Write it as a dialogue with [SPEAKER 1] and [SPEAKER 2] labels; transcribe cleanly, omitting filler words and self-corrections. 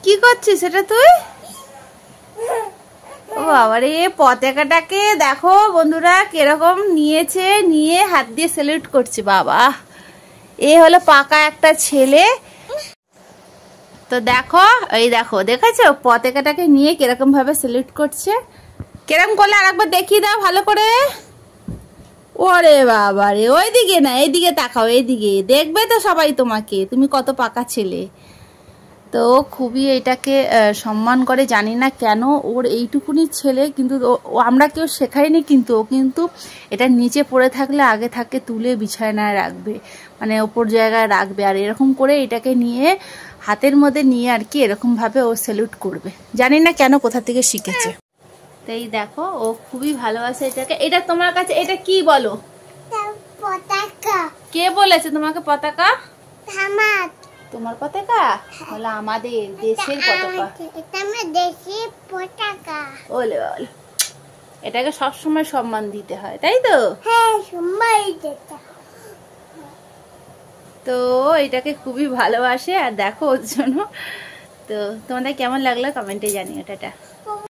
[SPEAKER 1] কি করছিস সেটা তুই? ও বাবারে, পতাকাটাকে দেখো বন্ধুরা কিরকম নিয়েছে, নিয়ে হাত দিয়ে স্যালুট করছে। বাবা, এ হলো পাকা একটা ছেলে। তো দেখো, এই দেখো, দেখেছো পতাকাটাকে নিয়ে কিরকম ভাবে স্যালুট করছে। কিরকম করলে আরেকবার দেখিয়ে দাও ভালো করে। ওরে বাবারে, ওইদিকে না, এইদিকে তাকাও, এইদিকে দেখবে তো সবাই তোমাকে, তুমি কত পাকা ছেলে। তো খুবই এটাকে সম্মান করে, জানি না কেন। ওর এইটুকুনি ছেলে, কিন্তু আমরা কেউ শেখাইনি, কিন্তু ও কিন্তু এটা নিচে পড়ে থাকলে আগে থাকে তুলে বিছানায় রাখবে, মানে ওপর জায়গায় রাখবে, আর এরকম করে এটাকে নিয়ে হাতের মধ্যে নিয়ে আর কি এরকমভাবে ও স্যালুট করবে। জানি না কেন, কোথা থেকে শিখেছে। তো এই দেখো, ও খুবই ভালোবাসে এটাকে। এটা তোমার কাছে এটা কি বলো? পতাকা। কে বলেছে তোমাকে পতাকা? তোমার পতাকা হলো আমাদের দেশের পতাকা। এটা আমার দেশের পতাকা। ওলে ওলে, এটাকে সবসময় সম্মান দিতে হয়, তাই তো? হ্যাঁ, সম্মান দিতে। তো এটাকে খুবই ভালোবাসে, আর দেখো ওর জন্য। তো তোমাদের কেমন লাগলো কমেন্টে জানিও। টাটা।